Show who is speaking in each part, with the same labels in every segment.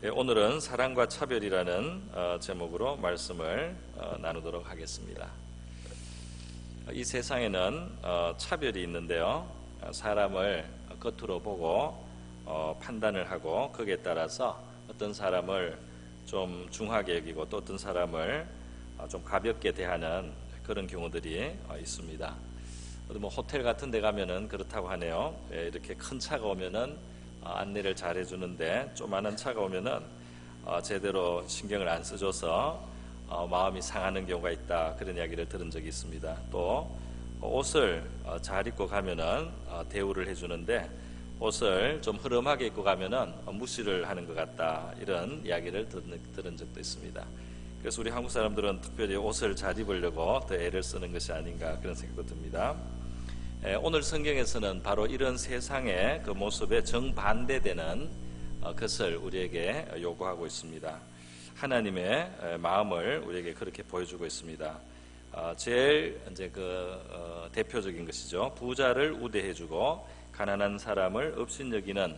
Speaker 1: 오늘은 사랑과 차별이라는 제목으로 말씀을 나누도록 하겠습니다. 이 세상에는 차별이 있는데요. 사람을 겉으로 보고 판단을 하고 거기에 따라서 어떤 사람을 좀 중하게 여기고 또 어떤 사람을 좀 가볍게 대하는 그런 경우들이 있습니다. 뭐 호텔 같은 데 가면은 그렇다고 하네요. 이렇게 큰 차가 오면은 안내를 잘 해주는데 조그마한 차가 오면은 제대로 신경을 안 써줘서 마음이 상하는 경우가 있다, 그런 이야기를 들은 적이 있습니다. 또 옷을 잘 입고 가면은 대우를 해주는데 옷을 좀 흐름하게 입고 가면은 무시를 하는 것 같다, 이런 이야기를 들은 적도 있습니다. 그래서 우리 한국 사람들은 특별히 옷을 잘 입으려고 더 애를 쓰는 것이 아닌가, 그런 생각도 듭니다. 오늘 성경에서는 바로 이런 세상의 그 모습에 정반대되는 것을 우리에게 요구하고 있습니다. 하나님의 마음을 우리에게 그렇게 보여주고 있습니다. 제일 이제 대표적인 것이죠. 부자를 우대해주고 가난한 사람을 업신여기는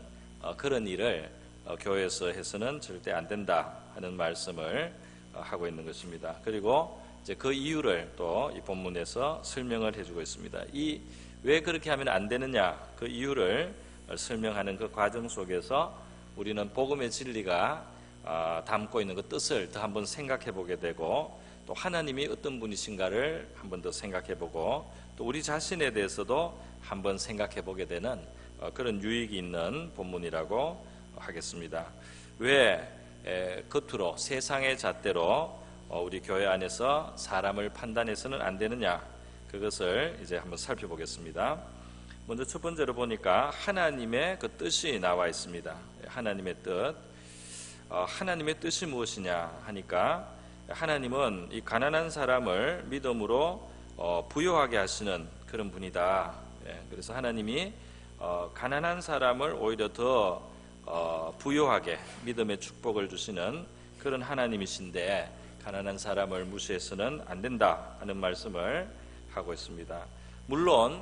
Speaker 1: 그런 일을 교회에서 해서는 절대 안 된다 하는 말씀을 하고 있는 것입니다. 그리고 이제 그 이유를 또 이 본문에서 설명을 해주고 있습니다. 왜 그렇게 하면 안 되느냐, 그 이유를 설명하는 그 과정 속에서 우리는 복음의 진리가 담고 있는 그 뜻을 더 한번 생각해 보게 되고, 또 하나님이 어떤 분이신가를 한번 더 생각해 보고, 또 우리 자신에 대해서도 한번 생각해 보게 되는 그런 유익이 있는 본문이라고 하겠습니다. 왜 겉으로 세상의 잣대로 우리 교회 안에서 사람을 판단해서는 안 되느냐, 그것을 이제 한번 살펴보겠습니다. 먼저 첫 번째로 보니까 하나님의 그 뜻이 나와 있습니다. 하나님의 뜻. 하나님의 뜻이 무엇이냐 하니까, 하나님은 이 가난한 사람을 믿음으로 부요하게 하시는 그런 분이다. 그래서 하나님이 가난한 사람을 오히려 더 부요하게 믿음의 축복을 주시는 그런 하나님이신데, 가난한 사람을 무시해서는 안 된다 하는 말씀을 하고 있습니다. 물론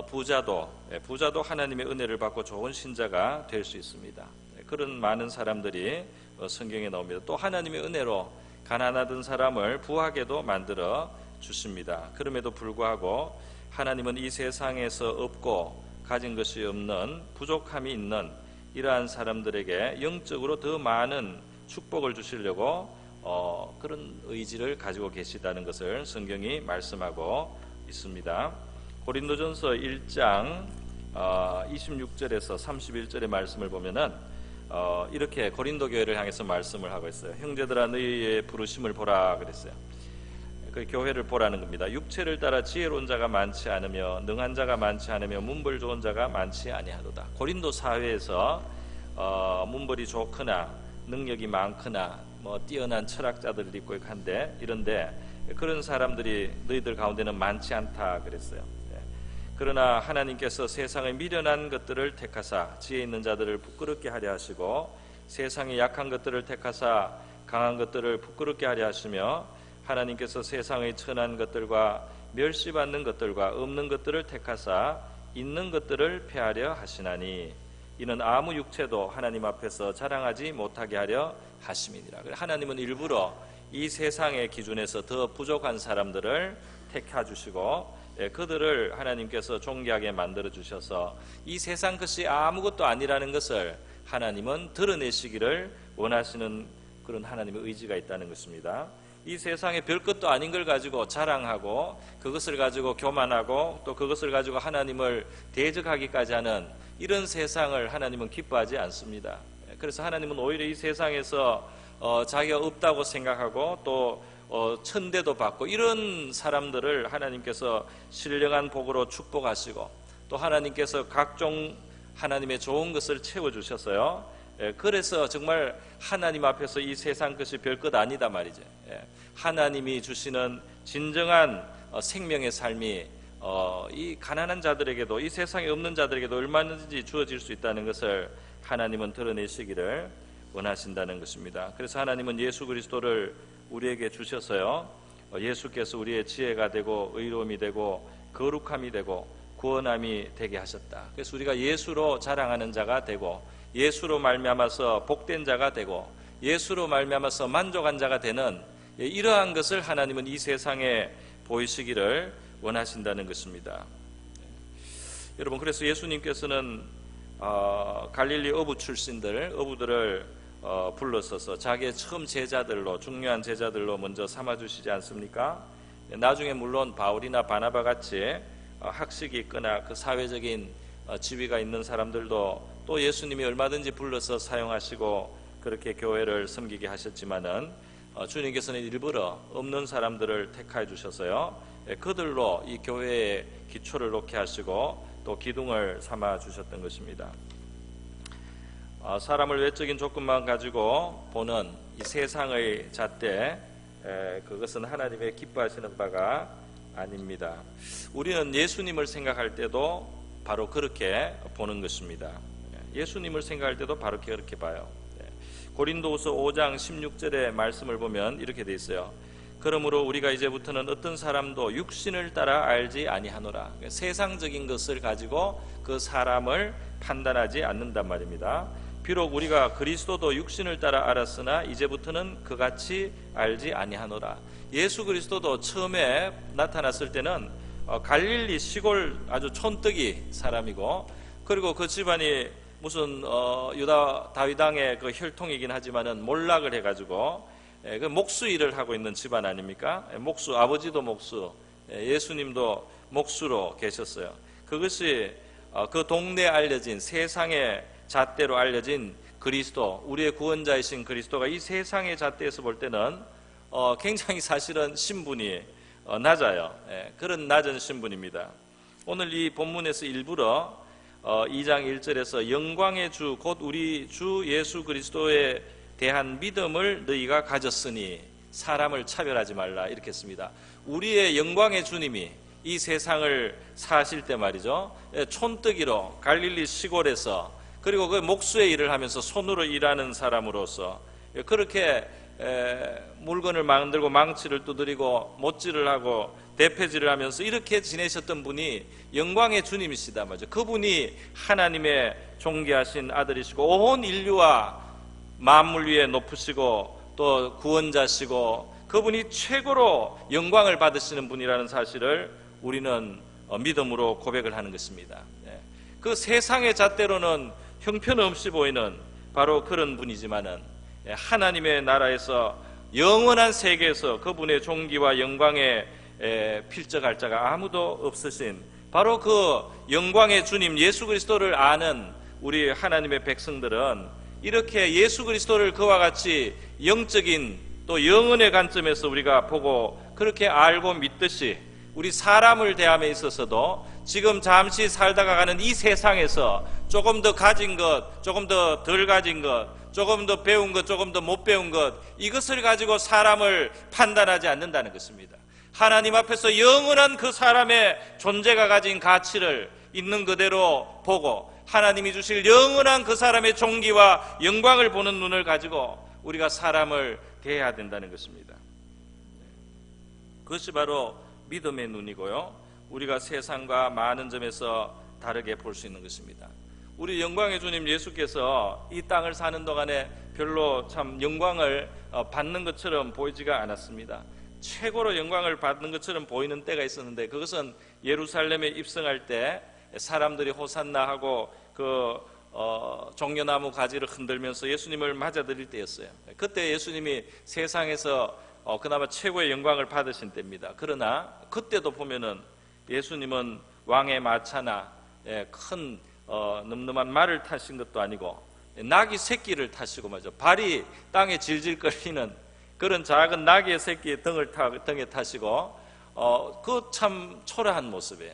Speaker 1: 부자도 하나님의 은혜를 받고 좋은 신자가 될 수 있습니다. 그런 많은 사람들이 성경에 나옵니다. 또 하나님의 은혜로 가난하던 사람을 부하게도 만들어 주십니다. 그럼에도 불구하고 하나님은 이 세상에서 없고 가진 것이 없는 부족함이 있는 이러한 사람들에게 영적으로 더 많은 축복을 주시려고 그런 의지를 가지고 계시다는 것을 성경이 말씀하고 있습니다. 고린도전서 1장 26절에서 31절의 말씀을 보면은 이렇게 고린도 교회를 향해서 말씀을 하고 있어요. 형제들아, 너희의 부르심을 보라 그랬어요. 그 교회를 보라는 겁니다. 육체를 따라 지혜로운 자가 많지 않으며 능한 자가 많지 않으며 문벌 좋은 자가 많지 아니하도다. 고린도 사회에서 문벌이 좋거나 능력이 많거나 뛰어난 철학자들이 있고 한데, 이런데 그런 사람들이 너희들 가운데는 많지 않다 그랬어요. 그러나 하나님께서 세상의 미련한 것들을 택하사 지혜 있는 자들을 부끄럽게 하려 하시고, 세상의 약한 것들을 택하사 강한 것들을 부끄럽게 하려 하시며, 하나님께서 세상의 천한 것들과 멸시받는 것들과 없는 것들을 택하사 있는 것들을 폐하려 하시나니, 이는 아무 육체도 하나님 앞에서 자랑하지 못하게 하려 하심이니라. 하나님은 일부러 이 세상의 기준에서 더 부족한 사람들을 택해 주시고 그들을 하나님께서 존귀하게 만들어 주셔서 이 세상 것이 아무것도 아니라는 것을 하나님은 드러내시기를 원하시는 그런 하나님의 의지가 있다는 것입니다. 이 세상에 별것도 아닌 걸 가지고 자랑하고 그것을 가지고 교만하고 또 그것을 가지고 하나님을 대적하기까지 하는 이런 세상을 하나님은 기뻐하지 않습니다. 그래서 하나님은 오히려 이 세상에서 자기가 없다고 생각하고 또 천대도 받고 이런 사람들을 하나님께서 신령한 복으로 축복하시고, 또 하나님께서 각종 하나님의 좋은 것을 채워주셨어요. 그래서 정말 하나님 앞에서 이 세상 것이 별것 아니다 말이죠. 하나님이 주시는 진정한 생명의 삶이 이 가난한 자들에게도, 이 세상에 없는 자들에게도 얼마든지 주어질 수 있다는 것을 하나님은 드러내시기를 원하신다는 것입니다. 그래서 하나님은 예수 그리스도를 우리에게 주셔서요, 예수께서 우리의 지혜가 되고 의로움이 되고 거룩함이 되고 구원함이 되게 하셨다. 그래서 우리가 예수로 자랑하는 자가 되고 예수로 말미암아서 복된 자가 되고 예수로 말미암아서 만족한 자가 되는 이러한 것을 하나님은 이 세상에 보이시기를 원하신다는 것입니다. 여러분, 그래서 예수님께서는 갈릴리 어부 출신들, 어부들을 불러서서 자기의 처음 제자들로, 중요한 제자들로 먼저 삼아주시지 않습니까? 나중에 물론 바울이나 바나바 같이 학식이 있거나 그 사회적인 지위가 있는 사람들도 또 예수님이 얼마든지 불러서 사용하시고 그렇게 교회를 섬기게 하셨지만은 주님께서는 일부러 없는 사람들을 택하여 주셔서요, 그들로 이 교회의 기초를 놓게 하시고 또 기둥을 삼아 주셨던 것입니다. 사람을 외적인 조건만 가지고 보는 이 세상의 잣대, 그것은 하나님의 기뻐하시는 바가 아닙니다. 우리는 예수님을 생각할 때도 바로 그렇게 보는 것입니다. 예수님을 생각할 때도 바로 그렇게 봐요. 고린도후서 5장 16절의 말씀을 보면 이렇게 돼 있어요. 그러므로 우리가 이제부터는 어떤 사람도 육신을 따라 알지 아니하노라. 세상적인 것을 가지고 그 사람을 판단하지 않는단 말입니다. 비록 우리가 그리스도도 육신을 따라 알았으나 이제부터는 그같이 알지 아니하노라. 예수 그리스도도 처음에 나타났을 때는 갈릴리 시골 아주 촌뜨기 사람이고, 그리고 그 집안이 무슨 유다 다윗 왕의 그 혈통이긴 하지만은 몰락을 해가지고 그 목수 일을 하고 있는 집안 아닙니까? 목수, 아버지도 목수, 예수님도 목수로 계셨어요. 그것이 그 동네에 알려진, 세상의 잣대로 알려진 그리스도, 우리의 구원자이신 그리스도가 이 세상의 잣대에서 볼 때는 굉장히 사실은 신분이 낮아요. 그런 낮은 신분입니다. 오늘 이 본문에서 일부러 2장 1절에서 영광의 주 곧 우리 주 예수 그리스도에 대한 믿음을 너희가 가졌으니 사람을 차별하지 말라, 이렇게 했습니다. 우리의 영광의 주님이 이 세상을 사실 때 말이죠, 촌뜨기로 갈릴리 시골에서, 그리고 그 목수의 일을 하면서 손으로 일하는 사람으로서 그렇게 물건을 만들고 망치를 두드리고 못질을 하고 대패질을 하면서 이렇게 지내셨던 분이 영광의 주님이시다 말이죠. 그분이 하나님의 존귀하신 아들이시고 온 인류와 만물 위에 높으시고 또 구원자시고 그분이 최고로 영광을 받으시는 분이라는 사실을 우리는 믿음으로 고백을 하는 것입니다. 그 세상의 잣대로는 형편없이 보이는 바로 그런 분이지만은 하나님의 나라에서 영원한 세계에서 그분의 존귀와 영광에 필적할 자가 아무도 없으신 바로 그 영광의 주님 예수 그리스도를 아는 우리 하나님의 백성들은 이렇게 예수 그리스도를 그와 같이 영적인 또 영혼의 관점에서 우리가 보고 그렇게 알고 믿듯이 우리 사람을 대함에 있어서도 지금 잠시 살다가 가는 이 세상에서 조금 더 가진 것, 조금 더 덜 가진 것, 조금 더 배운 것, 조금 더 못 배운 것, 이것을 가지고 사람을 판단하지 않는다는 것입니다. 하나님 앞에서 영원한 그 사람의 존재가 가진 가치를 있는 그대로 보고 하나님이 주실 영원한 그 사람의 존귀와 영광을 보는 눈을 가지고 우리가 사람을 대해야 된다는 것입니다. 그것이 바로 믿음의 눈이고요, 우리가 세상과 많은 점에서 다르게 볼 수 있는 것입니다. 우리 영광의 주님 예수께서 이 땅을 사는 동안에 별로 참 영광을 받는 것처럼 보이지가 않았습니다. 최고로 영광을 받는 것처럼 보이는 때가 있었는데 그것은 예루살렘에 입성할 때 사람들이 호산나 하고 그 종려나무 가지를 흔들면서 예수님을 맞아들일 때였어요. 그때 예수님이 세상에서 그나마 최고의 영광을 받으신 때입니다. 그러나 그때도 보면은 예수님은 왕의 마차나 큰 늠름한 말을 타신 것도 아니고 나귀 새끼를 타시고 말이죠. 발이 땅에 질질 끌리는 그런 작은 나귀의 새끼의 등에 타시고 그 참 초라한 모습이에요.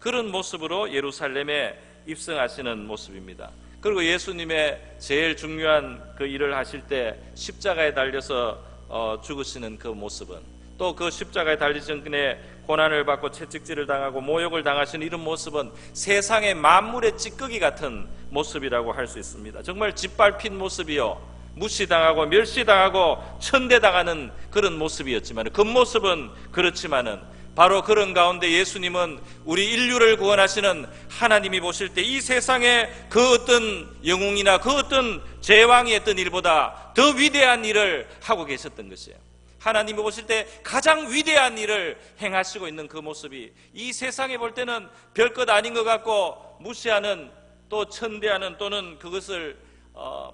Speaker 1: 그런 모습으로 예루살렘에 입성하시는 모습입니다. 그리고 예수님의 제일 중요한 그 일을 하실 때 십자가에 달려서 죽으시는 그 모습은 또 그 십자가에 달리신 그의 고난을 받고 채찍질을 당하고 모욕을 당하시는 이런 모습은 세상의 만물의 찌꺼기 같은 모습이라고 할 수 있습니다. 정말 짓밟힌 모습이요, 무시당하고 멸시당하고 천대당하는 그런 모습이었지만 그 모습은 그렇지만은 바로 그런 가운데 예수님은 우리 인류를 구원하시는 하나님이 보실 때 이 세상에 그 어떤 영웅이나 그 어떤 제왕이 했던 일보다 더 위대한 일을 하고 계셨던 것이에요. 하나님이 보실 때 가장 위대한 일을 행하시고 있는 그 모습이 이 세상에 볼 때는 별것 아닌 것 같고 무시하는, 또 천대하는, 또는 그것을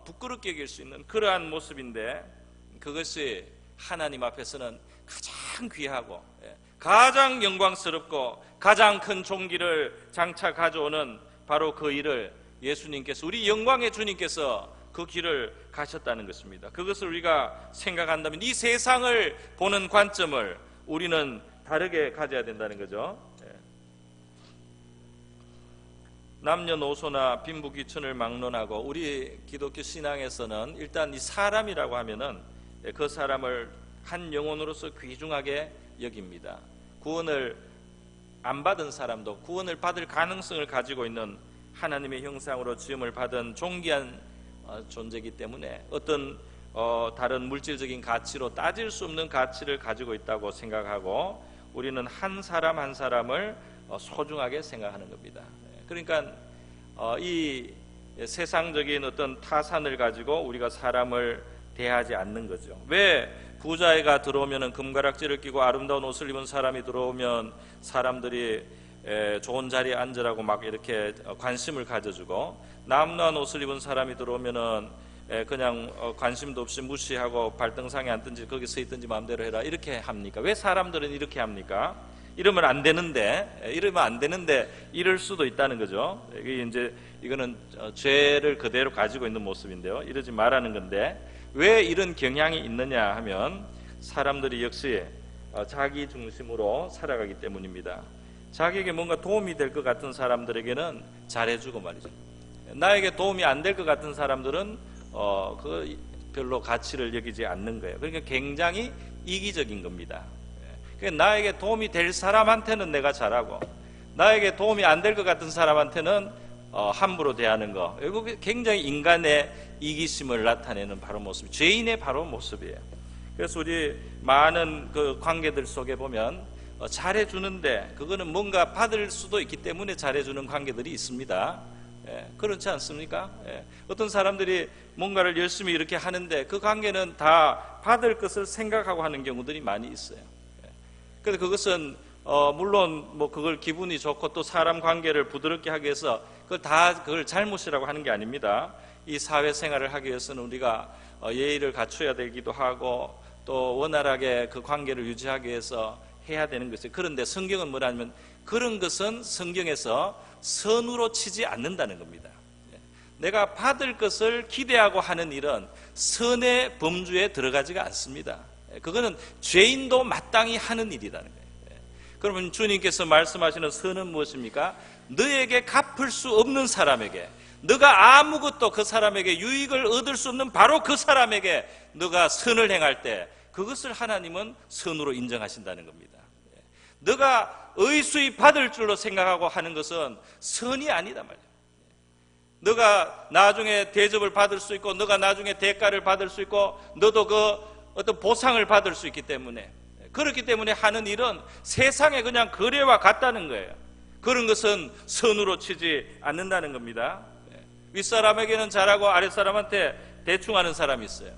Speaker 1: 부끄럽게 여길 수 있는 그러한 모습인데, 그것이 하나님 앞에서는 가장 귀하고 가장 영광스럽고 가장 큰 존귀를 장차 가져오는 바로 그 일을 예수님께서, 우리 영광의 주님께서 그 길을 가셨다는 것입니다. 그것을 우리가 생각한다면 이 세상을 보는 관점을 우리는 다르게 가져야 된다는 거죠. 남녀노소나 빈부귀천을 막론하고 우리 기독교 신앙에서는 일단 이 사람이라고 하면은 그 사람을 한 영혼으로서 귀중하게 여깁니다. 구원을 안 받은 사람도 구원을 받을 가능성을 가지고 있는 하나님의 형상으로 지음을 받은 존귀한 존재이기 때문에 어떤 다른 물질적인 가치로 따질 수 없는 가치를 가지고 있다고 생각하고 우리는 한 사람 한 사람을 소중하게 생각하는 겁니다. 그러니까 이 세상적인 어떤 타산을 가지고 우리가 사람을 대하지 않는 거죠. 왜 부자애가 들어오면 금가락지를 끼고 아름다운 옷을 입은 사람이 들어오면 사람들이 좋은 자리에 앉으라고 막 이렇게 관심을 가져주고, 남루한 옷을 입은 사람이 들어오면은 그냥 관심도 없이 무시하고 발등상에 앉든지 거기 서 있든지 마음대로 해라 이렇게 합니까? 왜 사람들은 이렇게 합니까? 이러면 안 되는데, 이럴 수도 있다는 거죠. 이거는 죄를 그대로 가지고 있는 모습인데요. 이러지 말라는 건데, 왜 이런 경향이 있느냐 하면 사람들이 역시 자기 중심으로 살아가기 때문입니다. 자기에게 뭔가 도움이 될 것 같은 사람들에게는 잘해주고 말이죠. 나에게 도움이 안 될 것 같은 사람들은 그 별로 가치를 여기지 않는 거예요. 그러니까 굉장히 이기적인 겁니다. 그러니까 나에게 도움이 될 사람한테는 내가 잘하고, 나에게 도움이 안 될 것 같은 사람한테는 함부로 대하는 거. 이거 굉장히 인간의 이기심을 나타내는 바로 모습, 죄인의 바로 모습이에요. 그래서 우리 많은 그 관계들 속에 보면 잘해주는데 그거는 뭔가 받을 수도 있기 때문에 잘해주는 관계들이 있습니다. 그렇지 않습니까? 어떤 사람들이 뭔가를 열심히 이렇게 하는데 그 관계는 다 받을 것을 생각하고 하는 경우들이 많이 있어요. 그런데 그것은 물론 뭐 그걸 기분이 좋고 또 사람 관계를 부드럽게 하기 위해서 그걸 잘못이라고 하는 게 아닙니다. 이 사회생활을 하기 위해서는 우리가 예의를 갖춰야 되기도 하고 또 원활하게 그 관계를 유지하기 위해서 해야 되는 것이에요. 그런데 성경은 뭐라면 그런 것은 성경에서 선으로 치지 않는다는 겁니다. 내가 받을 것을 기대하고 하는 일은 선의 범주에 들어가지가 않습니다. 그거는 죄인도 마땅히 하는 일이라는 거예요. 그러면 주님께서 말씀하시는 선은 무엇입니까? 너에게 갚을 수 없는 사람에게, 너가 아무것도 그 사람에게 유익을 얻을 수 없는 바로 그 사람에게 너가 선을 행할 때 그것을 하나님은 선으로 인정하신다는 겁니다. 너가 의수히 받을 줄로 생각하고 하는 것은 선이 아니다 말이야. 너가 나중에 대접을 받을 수 있고 너가 나중에 대가를 받을 수 있고 너도 그 어떤 보상을 받을 수 있기 때문에, 그렇기 때문에 하는 일은 세상에 그냥 거래와 같다는 거예요. 그런 것은 선으로 치지 않는다는 겁니다. 윗사람에게는 잘하고 아랫사람한테 대충 하는 사람이 있어요.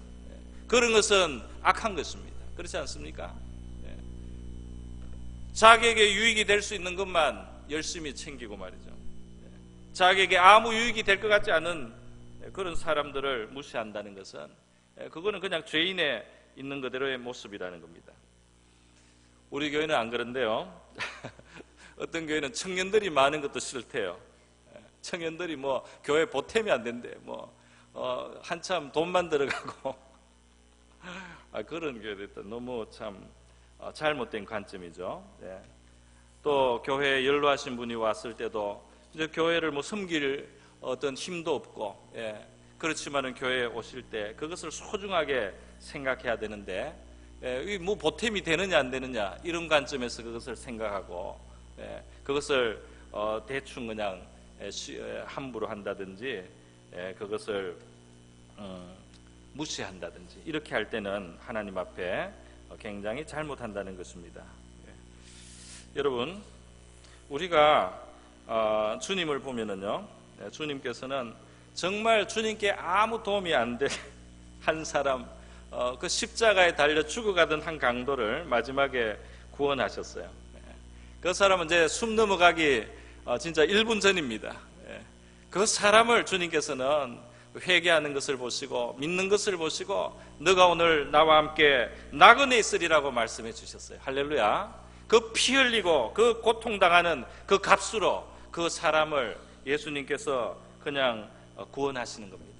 Speaker 1: 그런 것은 악한 것입니다. 그렇지 않습니까? 자기에게 유익이 될 수 있는 것만 열심히 챙기고 말이죠. 자기에게 아무 유익이 될 것 같지 않은 그런 사람들을 무시한다는 것은 그거는 그냥 죄인의 있는 그대로의 모습이라는 겁니다. 우리 교회는 안 그런데요. 어떤 교회는 청년들이 많은 것도 싫대요. 청년들이 뭐 교회 보탬이 안 된대. 한참 돈만 들어가고 그런 교회도 너무 참 잘못된 관점이죠. 또 교회에 연로하신 분이 왔을 때도 이제 교회를 섬길 어떤 힘도 없고, 그렇지만은 교회에 오실 때 그것을 소중하게 생각해야 되는데, 뭐 보탬이 되느냐 안 되느냐 이런 관점에서 그것을 생각하고, 그것을 대충 그냥 함부로 한다든지, 그것을 무시한다든지 이렇게 할 때는 하나님 앞에 굉장히 잘못한다는 것입니다. 여러분, 우리가 주님을 보면은요, 주님께서는 정말 주님께 아무 도움이 안 될 한 사람, 그 십자가에 달려 죽어가던 한 강도를 마지막에 구원하셨어요. 그 사람은 이제 숨 넘어가기 진짜 1분 전입니다. 그 사람을 주님께서는 회개하는 것을 보시고 믿는 것을 보시고 너가 오늘 나와 함께 나그네 있으리라고 말씀해 주셨어요. 할렐루야. 그 피 흘리고 그 고통당하는 그 값으로 그 사람을 예수님께서 그냥 구원하시는 겁니다.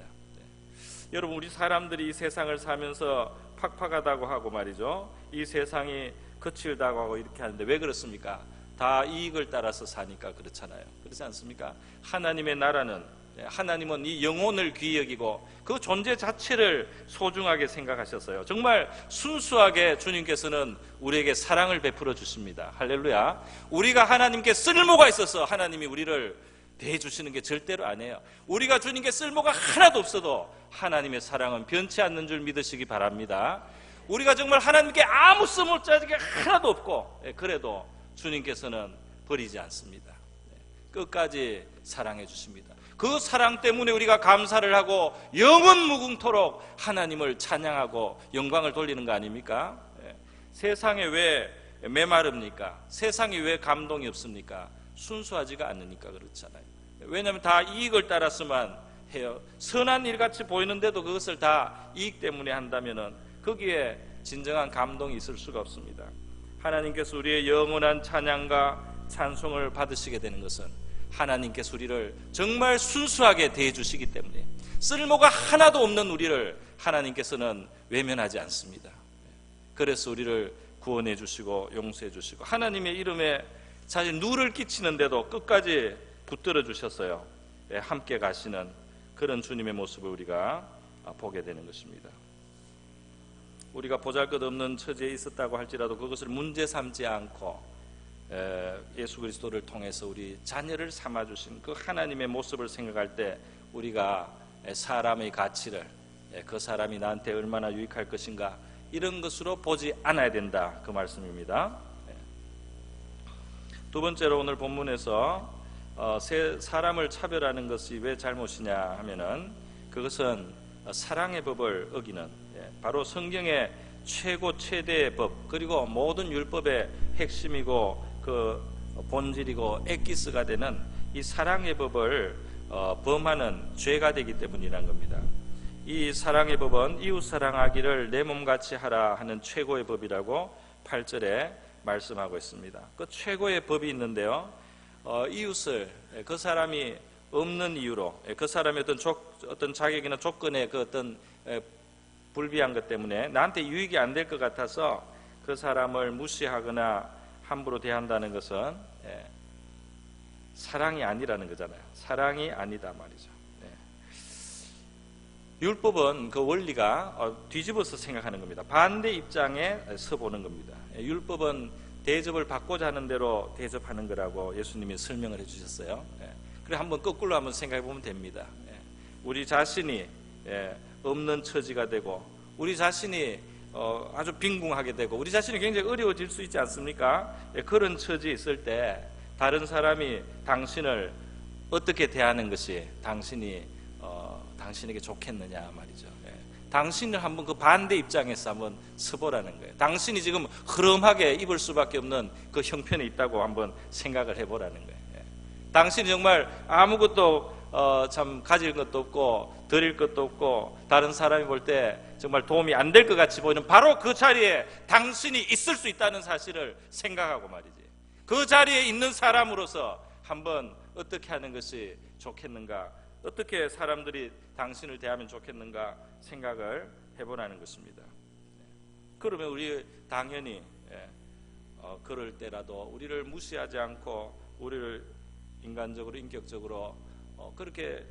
Speaker 1: 여러분, 우리 사람들이 이 세상을 사면서 팍팍하다고 하고 말이죠, 이 세상이 거칠다고 하고 이렇게 하는데 왜 그렇습니까? 다 이익을 따라서 사니까 그렇잖아요. 그렇지 않습니까? 하나님의 나라는, 하나님은 이 영혼을 귀히 여기고 그 존재 자체를 소중하게 생각하셨어요. 정말 순수하게 주님께서는 우리에게 사랑을 베풀어 주십니다. 할렐루야. 우리가 하나님께 쓸모가 있어서 하나님이 우리를 대해주시는 게 절대로 아니에요. 우리가 주님께 쓸모가 하나도 없어도 하나님의 사랑은 변치 않는 줄 믿으시기 바랍니다. 우리가 정말 하나님께 아무 쓸모짜리 하나도 없고 그래도 주님께서는 버리지 않습니다. 끝까지 사랑해 주십니다. 그 사랑 때문에 우리가 감사를 하고 영원 무궁토록 하나님을 찬양하고 영광을 돌리는 거 아닙니까? 세상에 왜 메마릅니까? 세상에 왜 감동이 없습니까? 순수하지가 않으니까 그렇잖아요. 왜냐하면 다 이익을 따라서만 해요. 선한 일같이 보이는데도 그것을 다 이익 때문에 한다면은 거기에 진정한 감동이 있을 수가 없습니다. 하나님께서 우리의 영원한 찬양과 찬송을 받으시게 되는 것은 하나님께서 우리를 정말 순수하게 대해주시기 때문에 쓸모가 하나도 없는 우리를 하나님께서는 외면하지 않습니다. 그래서 우리를 구원해 주시고 용서해 주시고 하나님의 이름에 사실 누를 끼치는데도 끝까지 붙들어 주셨어요. 함께 가시는 그런 주님의 모습을 우리가 보게 되는 것입니다. 우리가 보잘것없는 처지에 있었다고 할지라도 그것을 문제 삼지 않고 예수 그리스도를 통해서 우리 자녀를 삼아주신 그 하나님의 모습을 생각할 때 우리가 사람의 가치를 그 사람이 나한테 얼마나 유익할 것인가 이런 것으로 보지 않아야 된다, 그 말씀입니다. 두 번째로 오늘 본문에서 사람을 차별하는 것이 왜 잘못이냐 하면은 그것은 사랑의 법을 어기는, 바로 성경의 최고 최대의 법, 그리고 모든 율법의 핵심이고 그 본질이고 엑기스가 되는 이 사랑의 법을 범하는 죄가 되기 때문이란 겁니다. 이 사랑의 법은 이웃 사랑하기를 내 몸같이 하라 하는 최고의 법이라고 8절에 말씀하고 있습니다. 그 최고의 법이 있는데요, 이웃을 그 사람이 없는 이유로, 그 사람의 어떤 자격이나 조건의 그 어떤 불비한 것 때문에 나한테 유익이 안 될 것 같아서 그 사람을 무시하거나 함부로 대한다는 것은 사랑이 아니라는 거잖아요. 사랑이 아니다 말이죠. 율법은 그 원리가 뒤집어서 생각하는 겁니다. 반대 입장에 서보는 겁니다. 율법은 대접을 받고자 하는 대로 대접하는 거라고 예수님이 설명을 해주셨어요. 그래 한번 거꾸로 한번 생각해 보면 됩니다. 우리 자신이 없는 처지가 되고 우리 자신이 아주 빈궁하게 되고 우리 자신이 굉장히 어려워질 수 있지 않습니까? 그런 처지에 있을 때 다른 사람이 당신을 어떻게 대하는 것이 당신에게 좋겠느냐 말이죠. 당신을 한번 그 반대 입장에서 한번 서보라는 거예요. 당신이 지금 흐름하게 입을 수밖에 없는 그 형편에 있다고 한번 생각을 해보라는 거예요. 당신이 정말 아무것도 참 가질 것도 없고 드릴 것도 없고 다른 사람이 볼 때 정말 도움이 안 될 것 같이 보이는 바로 그 자리에 당신이 있을 수 있다는 사실을 생각하고 말이지. 그 자리에 있는 사람으로서 한번 어떻게 하는 것이 좋겠는가, 어떻게 사람들이 당신을 대하면 좋겠는가 생각을 해보라는 것입니다. 그러면 우리 당연히 그럴 때라도 우리를 무시하지 않고 우리를 인간적으로 인격적으로 그렇게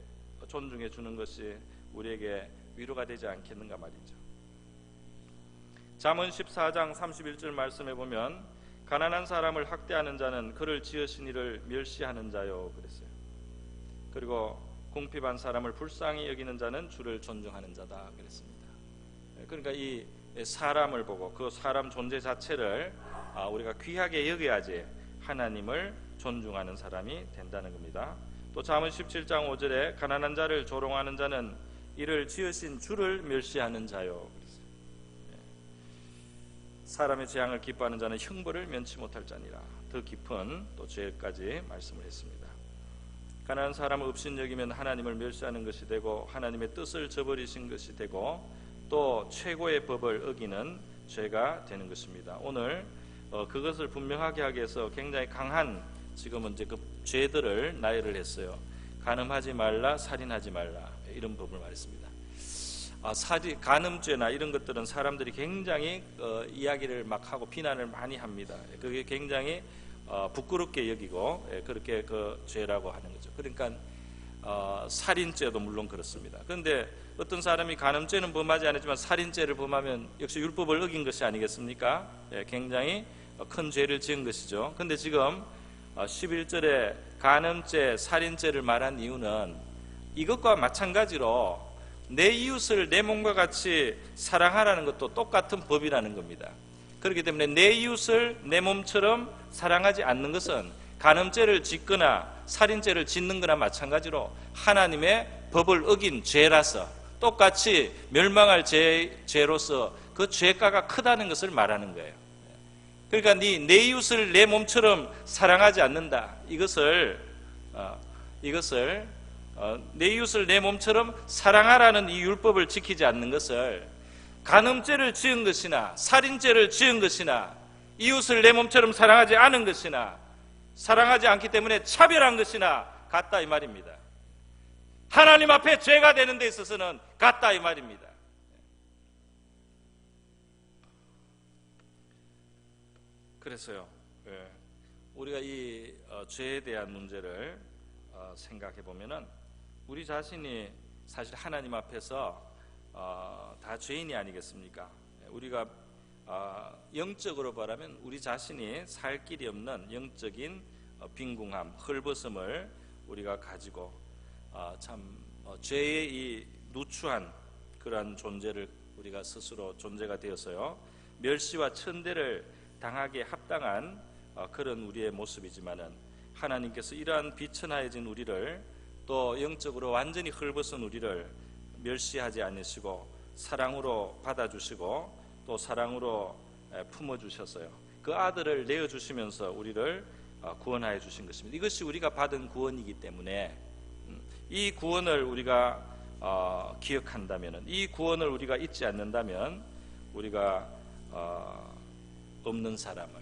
Speaker 1: 존중해 주는 것이 우리에게 위로가 되지 않겠는가 말이죠. 잠언 14장 31절 말씀에 보면 가난한 사람을 학대하는 자는 그를 지으신 이를 멸시하는 자요 그랬어요. 그리고 궁핍한 사람을 불쌍히 여기는 자는 주를 존중하는 자다 그랬습니다. 그러니까 이 사람을 보고 그 사람 존재 자체를 우리가 귀하게 여겨야지 하나님을 존중하는 사람이 된다는 겁니다. 또 잠언 17장 5절에 가난한 자를 조롱하는 자는 이를 지으신 주를 멸시하는 자요. 사람의 재앙을 기뻐하는 자는 형벌을 면치 못할 자니라. 더 깊은 또 죄까지 말씀을 했습니다. 가난한 사람을 업신여기면 하나님을 멸시하는 것이 되고 하나님의 뜻을 저버리신 것이 되고 또 최고의 법을 어기는 죄가 되는 것입니다. 오늘 그것을 분명하게 하기 위해서 굉장히 강한 지금은 이제 그 죄들을 나열을 했어요. 간음하지 말라, 살인하지 말라, 이런 법을 말했습니다. 간음죄나 이런 것들은 사람들이 굉장히 이야기를 막 하고 비난을 많이 합니다. 그게 굉장히 부끄럽게 여기고 그렇게 그 죄라고 하는 거죠. 그러니까 살인죄도 물론 그렇습니다. 그런데 어떤 사람이 간음죄는 범하지 않았지만 살인죄를 범하면 역시 율법을 어긴 것이 아니겠습니까? 굉장히 큰 죄를 지은 것이죠. 그런데 지금 11절에 간음죄, 살인죄를 말한 이유는 이것과 마찬가지로 내 이웃을 내 몸과 같이 사랑하라는 것도 똑같은 법이라는 겁니다. 그렇기 때문에 내 이웃을 내 몸처럼 사랑하지 않는 것은 간음죄를 짓거나 살인죄를 짓는 거나 마찬가지로 하나님의 법을 어긴 죄라서 똑같이 멸망할 죄로서 그 죄가가 크다는 것을 말하는 거예요. 그러니까 내 이웃을 내 몸처럼 사랑하지 않는다. 이것을 내 이웃을 내 몸처럼 사랑하라는 이 율법을 지키지 않는 것을 간음죄를 지은 것이나 살인죄를 지은 것이나 이웃을 내 몸처럼 사랑하지 않은 것이나 사랑하지 않기 때문에 차별한 것이나 같다 이 말입니다. 하나님 앞에 죄가 되는 데 있어서는 같다 이 말입니다. 그래서요, 우리가 이 죄에 대한 문제를 생각해 보면은 우리 자신이 사실 하나님 앞에서 다 죄인이 아니겠습니까? 우리가 영적으로 말하면 우리 자신이 살 길이 없는 영적인 빈궁함, 헐벗음을 우리가 가지고 죄의 이 누추한 그러한 존재를 우리가 스스로 존재가 되어서요 멸시와 천대를 당하기에 합당한 그런 우리의 모습이지만은 하나님께서 이러한 비천하여진 우리를 또 영적으로 완전히 헐벗은 우리를 멸시하지 않으시고 사랑으로 받아주시고 또 사랑으로 품어주셨어요. 그 아들을 내어주시면서 우리를 구원하여 주신 것입니다. 이것이 우리가 받은 구원이기 때문에 이 구원을 우리가 기억한다면, 이 구원을 우리가 잊지 않는다면 우리가 없는 사람을,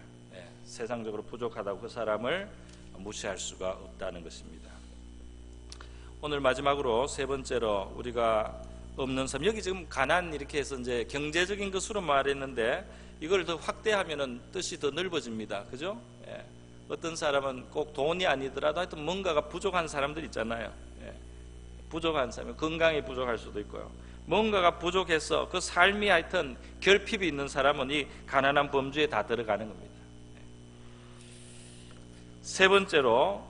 Speaker 1: 세상적으로 부족하다고 그 사람을 무시할 수가 없다는 것입니다. 오늘 마지막으로 세 번째로 우리가 없는 사람, 여기 지금 가난 이렇게 해서 이제 경제적인 것으로 말했는데 이걸 더 확대하면은 뜻이 더 넓어집니다. 그죠? 어떤 사람은 꼭 돈이 아니더라도 하여튼 뭔가가 부족한 사람들 있잖아요. 부족한 사람, 건강이 부족할 수도 있고요. 뭔가가 부족해서 그 삶이 하여튼 결핍이 있는 사람은 이 가난한 범주에 다 들어가는 겁니다. 세 번째로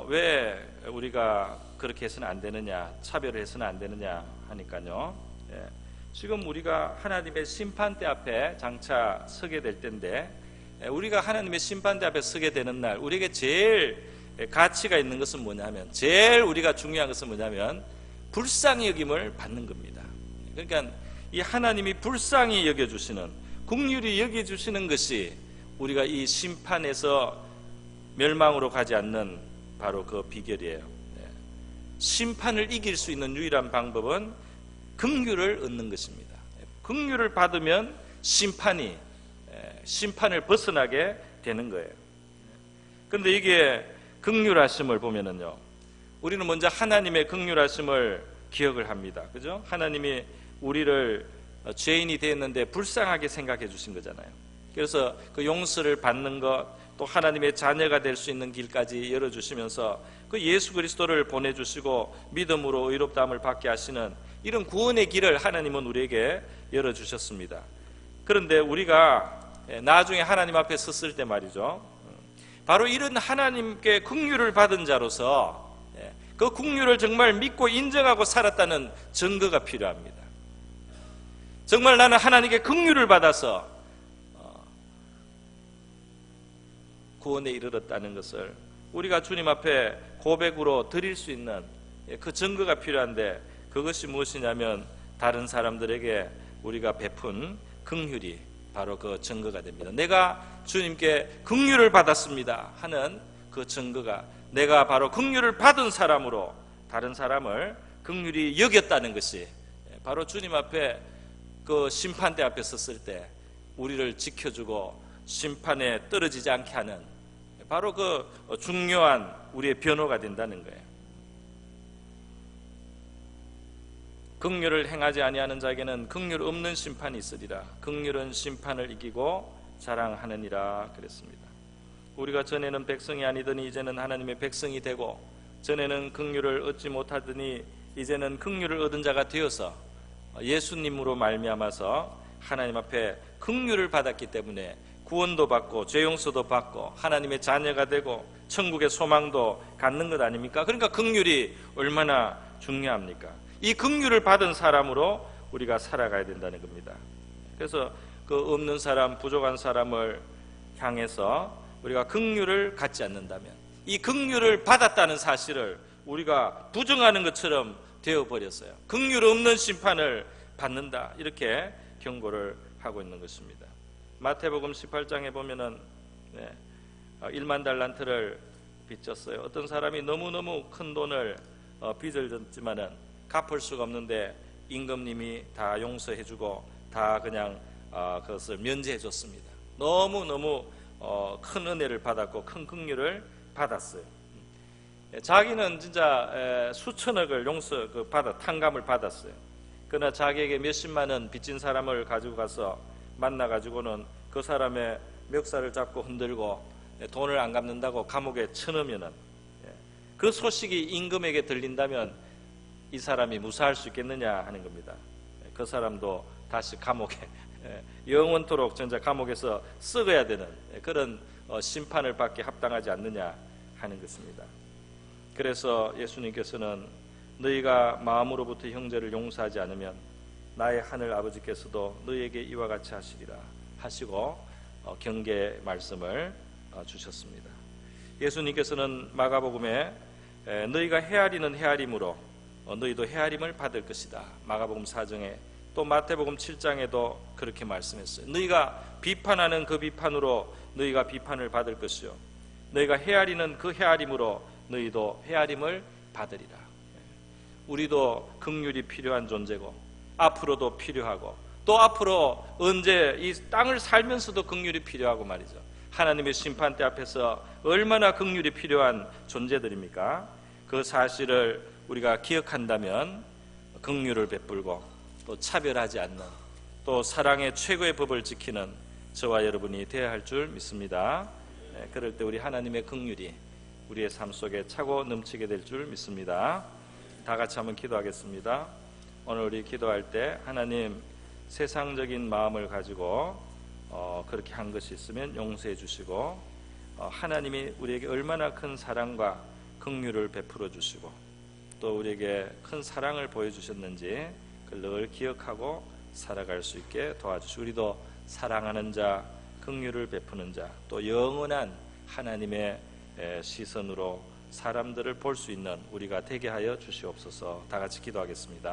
Speaker 1: 왜 우리가 그렇게 해서는 안 되느냐, 차별을 해서는 안 되느냐 하니까요. 지금 우리가 하나님의 심판대 앞에 장차 서게 될 텐데 우리가 하나님의 심판대 앞에 서게 되는 날 우리에게 제일 가치가 있는 것은 뭐냐면, 제일 우리가 중요한 것은 뭐냐면 불쌍히 여김을 받는 겁니다. 그러니까 이 하나님이 불쌍히 여겨주시는, 긍휼히 여겨주시는 것이 우리가 이 심판에서 멸망으로 가지 않는 바로 그 비결이에요. 심판을 이길 수 있는 유일한 방법은 긍휼을 얻는 것입니다. 긍휼을 받으면 심판을 벗어나게 되는 거예요. 그런데 이게 긍휼하심을 보면은요, 우리는 먼저 하나님의 긍휼하심을 기억을 합니다. 그죠? 하나님이 우리를 죄인이 되었는데 불쌍하게 생각해 주신 거잖아요. 그래서 그 용서를 받는 것, 또 하나님의 자녀가 될 수 있는 길까지 열어주시면서 그 예수 그리스도를 보내주시고 믿음으로 의롭다함을 받게 하시는 이런 구원의 길을 하나님은 우리에게 열어주셨습니다. 그런데 우리가 나중에 하나님 앞에 섰을 때 말이죠, 바로 이런 하나님께 긍휼을 받은 자로서 그 긍휼을 정말 믿고 인정하고 살았다는 증거가 필요합니다. 정말 나는 하나님께 긍휼을 받아서 구원에 이르렀다는 것을 우리가 주님 앞에 고백으로 드릴 수 있는 그 증거가 필요한데, 그것이 무엇이냐면 다른 사람들에게 우리가 베푼 긍휼이 바로 그 증거가 됩니다. 내가 주님께 긍휼을 받았습니다 하는 그 증거가, 내가 바로 긍휼을 받은 사람으로 다른 사람을 긍휼히 여겼다는 것이 바로 주님 앞에 그 심판대 앞에 섰을 때 우리를 지켜주고 심판에 떨어지지 않게 하는 바로 그 중요한 우리의 변호가 된다는 거예요. 긍휼을 행하지 아니하는 자에게는 긍휼 없는 심판이 있으리라. 긍휼은 심판을 이기고 자랑하느니라 그랬습니다. 우리가 전에는 백성이 아니더니 이제는 하나님의 백성이 되고, 전에는 긍휼을 얻지 못하더니 이제는 긍휼을 얻은 자가 되어서 예수님으로 말미암아서 하나님 앞에 긍휼을 받았기 때문에 구원도 받고 죄 용서도 받고 하나님의 자녀가 되고 천국의 소망도 갖는 것 아닙니까? 그러니까 긍휼이 얼마나 중요합니까? 이 긍휼을 받은 사람으로 우리가 살아가야 된다는 겁니다. 그래서 그 없는 사람, 부족한 사람을 향해서 우리가 긍휼을 갖지 않는다면 이 긍휼을 받았다는 사실을 우리가 부정하는 것처럼 되어버렸어요. 긍휼 없는 심판을 받는다, 이렇게 경고를 하고 있는 것입니다. 마태복음 18장에 보면은 1만 달란트를 빚졌어요. 어떤 사람이 너무너무 큰 돈을 빚을 졌지만은 갚을 수가 없는데 임금님이 다 용서해주고 다 그냥 그것을 면제해줬습니다. 너무너무 큰 은혜를 받았고 큰 긍휼을 받았어요. 자기는 진짜 수천억을 탕감을 받았어요. 그러나 자기에게 몇십만 원 빚진 사람을 가지고 가서 만나가지고는 그 사람의 멱살을 잡고 흔들고 돈을 안 갚는다고 감옥에 쳐넣으면은, 그 소식이 임금에게 들린다면 이 사람이 무사할 수 있겠느냐 하는 겁니다. 그 사람도 다시 감옥에 영원토록 전자 감옥에서 썩어야 되는 그런 심판을 받게 합당하지 않느냐 하는 것입니다. 그래서 예수님께서는 너희가 마음으로부터 형제를 용서하지 않으면 나의 하늘 아버지께서도 너희에게 이와 같이 하시리라 하시고 경계 말씀을 주셨습니다. 예수님께서는 마가복음에 너희가 헤아리는 헤아림으로 너희도 헤아림을 받을 것이다, 마가복음 4장에, 또 마태복음 7장에도 그렇게 말씀했어요. 너희가 비판하는 그 비판으로 너희가 비판을 받을 것이요, 너희가 헤아리는 그 헤아림으로 너희도 헤아림을 받으리라. 우리도 긍휼이 필요한 존재고 앞으로도 필요하고, 또 앞으로 언제 이 땅을 살면서도 긍휼이 필요하고 말이죠. 하나님의 심판대 앞에서 얼마나 긍휼이 필요한 존재들입니까? 그 사실을 우리가 기억한다면 긍휼을 베풀고 또 차별하지 않는, 또 사랑의 최고의 법을 지키는 저와 여러분이 되어야 할 줄 믿습니다. 그럴 때 우리 하나님의 긍휼이 우리의 삶 속에 차고 넘치게 될 줄 믿습니다. 다 같이 한번 기도하겠습니다. 오늘 우리 기도할 때 하나님, 세상적인 마음을 가지고 그렇게 한 것이 있으면 용서해 주시고, 하나님이 우리에게 얼마나 큰 사랑과 긍휼을 베풀어 주시고 또 우리에게 큰 사랑을 보여주셨는지 그걸 늘 기억하고 살아갈 수 있게 도와주시고, 우리도 사랑하는 자, 긍휼을 베푸는 자, 또 영원한 하나님의 시선으로 사람들을 볼 수 있는 우리가 되게 하여 주시옵소서. 다 같이 기도하겠습니다.